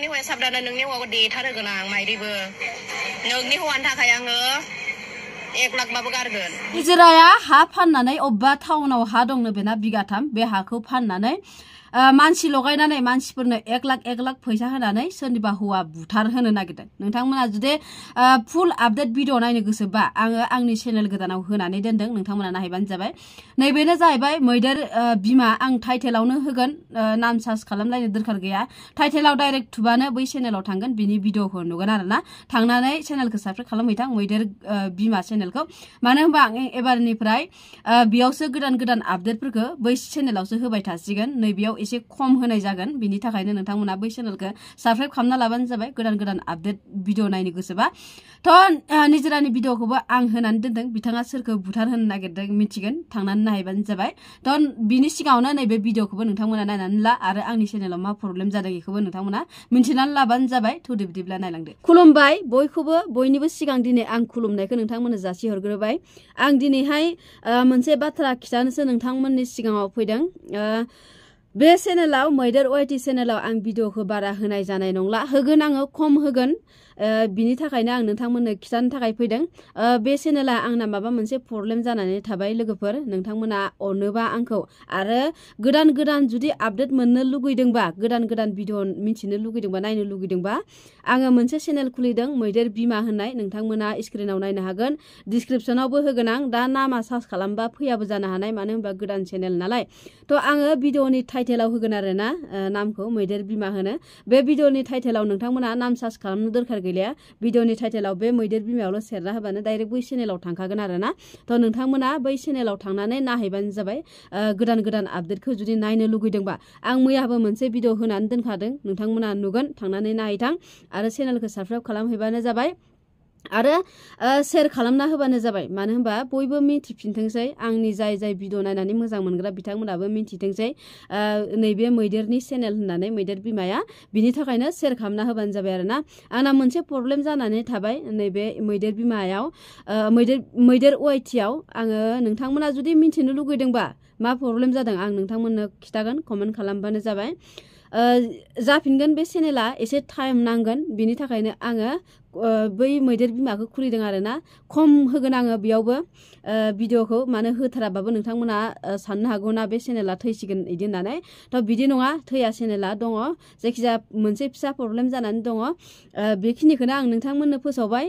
नोंनि हौवाया साबदाना नोंनि हौवाखौ देथारगोन आं माइरिबो नोंनि हौवानि थाखाय आङो 1 लाखबाबो गारगोन हिजराया हा फाननानै अब्बा टाउनाव हा दंनो बेना बिगाथाम बे हाखौ फाननानै मानसि लगायनानै मानसिफोरनो 1 लाख फैसा होनानै सोरनिबा हौवा बुथार होनो नागिरदों नोंथांमोना जुदि फुल आपडेट भिडिअ नायनो गोसोबा आङो आंनि चेनेल गोदानाव होनानै दोनदों नोंथांमोना नायबानो जाबाय नैबेनो जाहैबाय मैदेर बिमा आं टाइटेलावनो होगोन नाम सार्च खालामलायनो दरखार गैया टाइटेलाव डाइरेक्ट थुबानो बै चेनेलाव थांगोन बिनि भिडिअखौ नुगोन आरोना थांनानै चेनेलखौ साबस्क्राइब खालामहैथां मैदेर बिमा चेनेलखौ मानो होनबा आं एबारनिफ्राय बेयावसो गोदान आपडेटफोरखौ बै चेनेलावसो होबाय थासिगोन नैबेयाव एसे खम होनाय जागोन बिनि थाखायनो नोंथांमोना बै चेनेलखौ साबस्क्राइब खालामना लाबानो जाबाय गोदान आपडेट भिडिअ नायनो गोसोबा थ निजरानि भिडिअखौबो आं होनानै दोनदों बिथाङा सोरखौ बुथार होनो नागिरदों मिथिगोन थांनानै नायबानो जाबाय थ बिनि सिगाङावनो नैबे भिडिअखौबो नोंथांमोना नायनानै ला आरो आंनि चेनेलाव मा प्रब्लेम जादों बेखौबो नोंथांमोना मिथिनानै लाबानो जाबाय थुदो बिदिब्ला नायलांदो खुलुमबाय बयखौबो बयनिबो सिगां दिनै आं खुलुमनायखौ नोंथांमोननो जासिहरग्रोबाय आं दिनैहाय मोनसे बाथ्रा खिथानोसो नोंथांमोननि सिगाङाव फैदों बे चेनेलाव मैदेर वाइटि चेनेलाव आं भिडिअखौ बारा होनाय जानाय नंला होगोन आङो खम होगोन बिनि थाखायनो आं नोंथांमोननो खिथानो थाखाय फैदों बे चेनेला आंना माबा मोनसे प्रब्लेम जानानै थाबाय लोगोफोर नोंथांमोना अनोबा आंखौ आरो गोदान जुदि आपडेट मोननो लुगैदोंबा गोदान भिडिअ मिथिनो लुगैदोंबा नायनो लुगैदोंबा आङो मोनसे चेनेल खुलिदों मैदेर बिमा होननाय नोंथांमोना स्क्रिनाव नायनो हागोन डिसक्रिपसनावबो होगोन आं दा नामा सार्च खालामबा फैयाबो जानो हानाय मानो होनबा गोदान चेनेल नालाय थ आङो भिडिअनि टाइटेलाव होगोन आरोना नामखौ मैदेर बिमा होनो बे भिडिअनि टाइटेलाव नोंथांमोना नाम सार्च खालामनो दरखार गैलिया भिडिअनि टाइटेलाव बे मैदेर बिमायावल' सेरना होबानो डाइरेक्ट बै चेनेलाव थांखागोन आरोना थ नोंथांमोना बै चेनेलाव थांनानै नायहैबानो जाबाय गोदान आपडेटखौ जुदि नायनो लुगैदोंबा आं मैयाबो मोनसे भिडिअ होनानै दोनखादों नोंथांमोना नुगोन थांनानै नायहैथां आरो चेनेलखौ साबस्क्राइब खालामहैबानो जाबाय आरो शेयार खालामना होबानो जाबाय मानो होनबा बयबो मिथिफिनथोंसै आंनि जाय भिडिअ नायनानै मोजां मोनग्रा बिथांमोनाबो मिथिथोंसै नैबे मैदेरनि चेनेल होननानै मैदेर बिमाया बिनि थाखायनो शेयार खालामना होबानो जाबाय आरोना आंना मोनसे प्रब्लेम जानानै थाबाय नैबे मैदेर बिमायाव मैदेर वाइटियाव आङो नोंथांमोना जुदि मिथिनो लुगैदोंबा मा प्रब्लेम जादों आं नोंथांमोननो खिथागोन कमेन्ट खालामबानो जाबाय जाफिनगोन बे चेनेला एसे टाइम नांगोन बिनि थाखायनो आङो बै मैदेर बिमाखौ खुलिदों आरोना खम होगोन आङो बेयावबो भिडिअखौ मानो होथाराबाबो नोंथांमोना साननो हागौ ना बे चेनेला थैसिगोन इदि होननानै थ बिदि नङा थैया चेनेला दङ जायखिजाया मोनसे फिसा प्रब्लेम जानानै दङ बेखिनिखौनो आं नोंथांमोननो फोसावबाय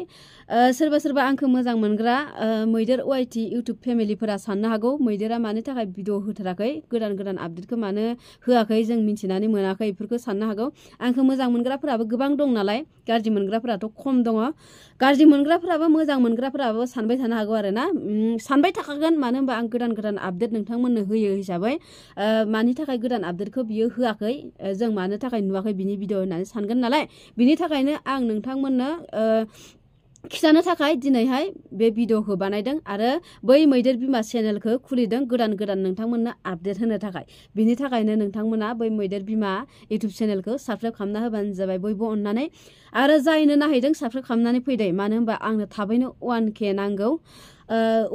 सोरबा आंखौ मोजां मोनग्रा मैदेर वाइटि इउटुब फेमिलिफोरा साननो हागौ मैदेरा मानि थाखाय भिडिअ होथाराखै गोदान आपडेटखौ मानो होआखै जों मिथिनानै मोनाखै बेफोरखौ साननो हागौ आंखौ मोजां मोनग्राफोराबो गोबां दं नालाय गाज्रि मोनग्राफोराथ' खम दङ गाज्रि मोनग्राफोराबो मोजां मोनग्राफोराबो सानबाय थानो हागौ आरोना सानबाय थाखागोन मानो होनबा आं गोदान आपडेट नोंथांमोननो होयो हिसाबै मानि थाखाय गोदान आपडेटखौ बियो होआखै जों मानो थाखाय नुवाखै बिनि भिडिअ होननानै सानगोन नालाय बिनि थाखायनो आं नोंथांमोननो खिथानो थाखाय दिनैहाय बे भिडिअखौ बानायदों आरो बै मैदेर बिमा चेनेलखौ खुलिदों गोदान नोंथांमोननो आपडेट होनो थाखाय बिनि थाखायनो नोंथांमोना बै मैदेर बिमा इउटुब चेनेलखौ साबस्क्राइब खालामना होबानो जाबाय बयबो अननानै आरो जायनो नायहैदों साबस्क्राइब खालामनानै फैदो मानो होनबा आंनो थाबैनो 1K नांगौ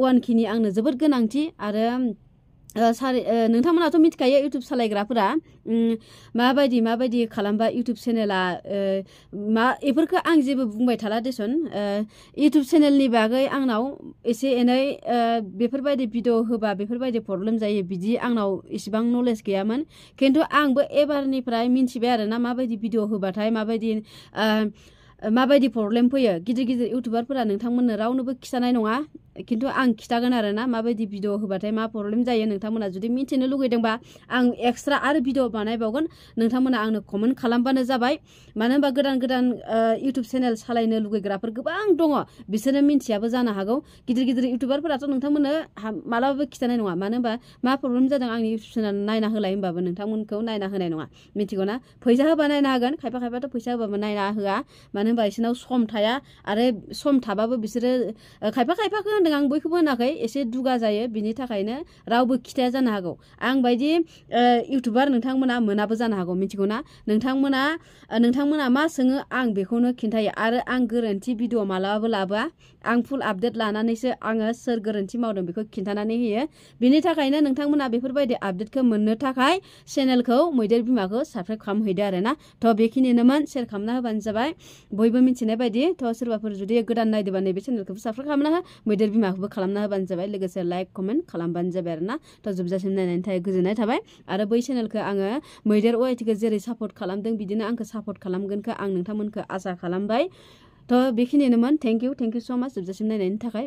1K नि आंनो जोबोद गोनांथि आरो नोंथांमोनाथ' मिथिखायो इउटुब सालायग्राफोरा माबायदि खालामबा इउटुब चेनेला बेफोरखौ आं जेबो बुंबाय थाला देसन इउटुब चेनेलनि बागै आंनाव एसे एनै बेफोरबायदि भिडिअ होबा बेफोरबायदि प्रब्लेम जायो बिदि आंनाव इसिबां नलेज गैयामोन खिन्थु आंबो एबारनिफ्राय मिथिबाय आरोना माबायदि भिडिअ होबाथाय माबायदि प्रब्लेम फैयो गिदिर इउटुबारफोरा नोंथांमोननो रावनोबो खिथानाय नङा खिन्थु आं खिथागोन आरोना माबायदि भिडिअ होबाथाय मा प्रब्लेम जायो नोंथांमोना जुदि मिथिनो लुगैदोंबा आं एक्सट्रा आरो भिडिअ बानायबावगोन नोंथांमोना आंनो कमेन्ट खालामबानो जाबाय मानो होनबा गोदान इउटुब चेनेल सालायनो लुगैग्राफोर गोबां दङ बिसोरो मिथियाबो जानो हागौ गिदिर इउटुबारफोराथ' नोंथांमोननो मालाबाबो खिथानाय नङा मानो होनबा मा प्रब्लेम जादों आंनि इउटुब चेनेल नायना होलाय होनबाबो नोंथांमोनखौ नायना होनाय नङा मिथिगौ ना फैसा होबा नायनो हागोन खायफाथ' फैसा होबाबो नायना होआ मानो होनबा बिसोरनाव सम थाया आरो सम थाबाबो बिसोरो खायफाखौ होनदों होनदों आं बयखौबो होनाखै एसे दुगा जायो बिनि थाखायनो रावबो खिथाया जानो हागौ आं बायदि इउटुबार नोंथांमोना मोनाबो जानो हागौ मिथिगौना नोंथांमोना मा सोङो आं बेखौनो खिन्थायो आरो आं गोरोन्थि भिडिअ मालाबाबो लाबोआ आं फुल आपडेट लानानैसो आङो सोर गोरोन्थि मावदों बेखौ खिन्थानानै होयो बिनि थाखायनो नोंथांमोना बेफोरबायदि आपडेटखौ मोननो थाखाय चेनेलखौ मैदेर बिमाखौ साबस्क्राइब खालामहैदो आरोना थ' बेखिनिनोमोन शेयार खालामना होबानो जाबाय बयबो मिथिनाय बायदि थ' सोरबाफोर जुदि गोदान नायदोबा नैबे चेनेलखौबो साबस्क्राइब खालामना हो मैदेर बिमाखौबो खालामना होबानो जाबाय लोगोसे लाइक कमेन्ट खालामबानो जाबाय आरोना थ' जोबजासिम नायनायनि थाखाय गोजोननाय थाबाय आरो बै चेनेलखौ आङो मैदेर अवाइटिखौ जेरै सापर्ट खालामदों बिदिनो आंखौ सापर्ट खालामगोनखौ आं नोंथांमोनखौ आसा खालामबाय थ' बेखिनिनोमोन थेंक इउ स' माच जोबजासिम नायनायनि थाखाय